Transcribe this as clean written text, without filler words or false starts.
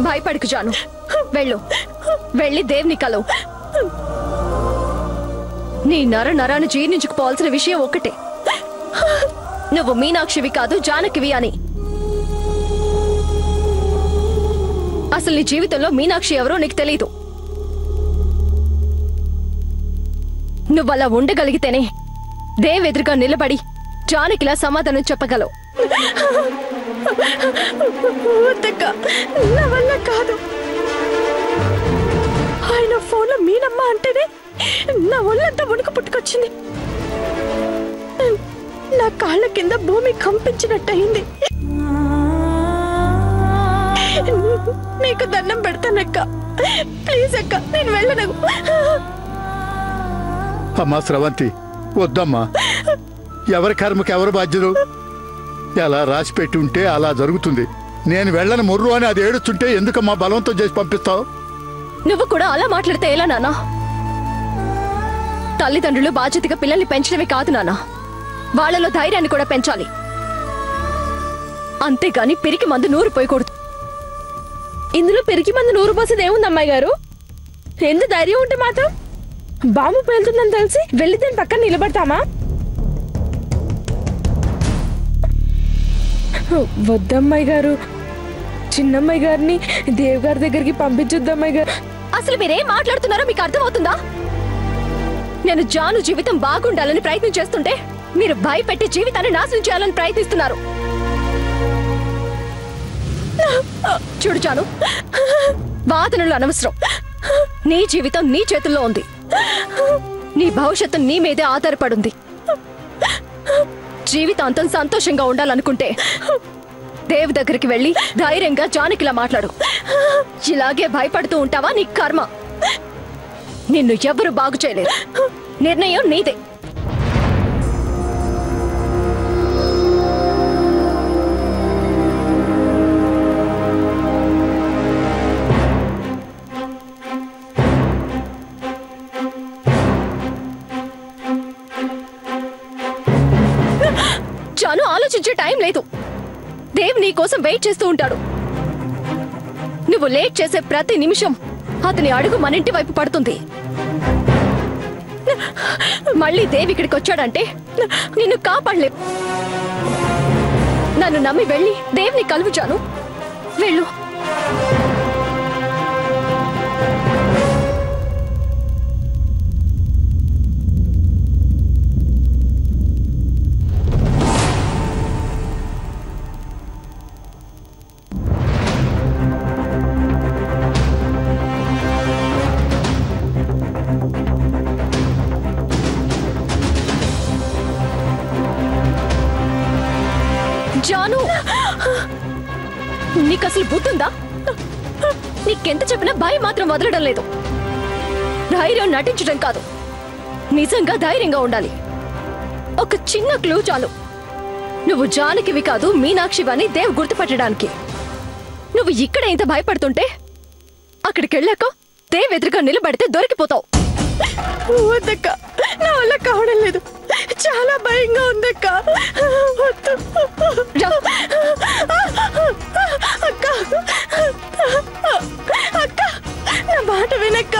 భయపడకు జాను, వెళ్ళు, వెళ్ళి దేవుని కలవు. నీ నరాన్ని జీర్ణించుకుపోవాల్సిన విషయం ఒక్కటే, నువ్వు మీనాక్షివి కాదు జానకివి అని. అసలు నీ జీవితంలో మీనాక్షి ఎవరో నీకు తెలీదు. నువ్వలా ఉండగలిగితేనే దేవెదురుగా నిలబడి జానకిలా సమాధానం చెప్పగలవు. నా వల్ల కాదు. ఆయన ఫోన్లో మీనమ్మ అంటేనే నా ఒళ్ళంతా వణుకు పుట్టుకొచ్చింది. నా కాళ్ళ కింద భూమి కంపించినట్టయింది. నీకు దండం పెడతానక్క, ప్లీజ్ అక్క, నేను వెళ్ళను. అమ్మా స్రవంతి, వద్దమ్మా. ఎవరి కర్మకి ఎవరు బాధ్యులు? ఎలా రాసి పెట్టి ఉంటే అలా జరుగుతుంది. నేను వెళ్ళని ముర్రు అని అది ఏడుస్తుంటే ఎందుకమ్మా బలవంతం చేసి పంపిస్తావు? నువ్వు కూడా అలా మాట్లాడితే ఎలా నాన్న? తల్లిదండ్రులు బాధ్యతగా పిల్లల్ని పెంచడమే కాదు నాన్న, వాళ్లలో ధైర్యాన్ని కూడా పెంచాలి. అంతేగాని పిరికి మందు నూరు పోయకూడదు. ఇందులో పిరికి మందు 100 పోసేది ఏముంది అమ్మాయి గారు? ఎంత ధైర్యం ఉంటే మాత్రం బాంబు పేలుతుందని తెలిసి వెళ్ళి దాని పక్కన నిలబడతామా? వద్దమ్మాయి గారు, చిన్నమ్మాయి గారిని దేవ్ గారి దగ్గరికి పంపించొద్దమ్మాయి గారు. అసలు మీరేం మాట్లాడుతున్నారో మీకు అర్థమవుతుందా? నేను జాను జీవితం బాగుండాలని ప్రయత్నం చేస్తుంటే మీరు భయపెట్టి జీవితాన్ని నాశనం చేయాలని ప్రయత్నిస్తున్నారు. చూడు జాను, వాదనలు అనవసరం. నీ జీవితం నీ చేతుల్లో ఉంది. నీ భవిష్యత్తు నీ మీదే ఆధారపడుంది. జీవితాంతం సంతోషంగా ఉండాలనుకుంటే దేవ్ దగ్గరికి వెళ్ళి ధైర్యంగా జానకిలా మాట్లాడు. ఇలాగే భయపడుతూ ఉంటావా? నీ కర్మ. నిన్ను ఎవరు బాగు చేయలేరు. నిర్ణయం నీదే. జాను, ఆలోచించే టైం లేదు. దేవ్ నీ కోసం వెయిట్ చేస్తూ ఉంటాడు. నువ్వు లేట్ చేసే ప్రతి నిమిషం అతని అడుగు మన ఇంటి వైపు పడుతుంది. మళ్ళీ దేవ్ ఇక్కడికి వచ్చాడంటే నిన్ను కాపాడలే. నన్ను నమ్మి వెళ్ళి దేవ్ని కలువు జాను, వెళ్ళు. జాను, నీకు అసలు బుద్ధుందా? నీకెంత చెప్పినా భయం మాత్రం వదలడం లేదు. ధైర్యం నటించడం కాదు, నిజంగా ధైర్యంగా ఉండాలి. ఒక చిన్న క్లూ చాలు, నువ్వు జానకివి కాదు మీనాక్షివని దేవ్ గుర్తుపట్టడానికి. నువ్వు ఇక్కడ ఇంత భయపడుతుంటే అక్కడికి వెళ్ళాక దేవ్ ఎదురుగా నిలబడితే దొరికిపోతావు. వద్దక్క, నా వల్ల కావడం లేదు. చాలా భయంగా ఉందక్క. అక్క, అక్క, నా మాట వినక్క.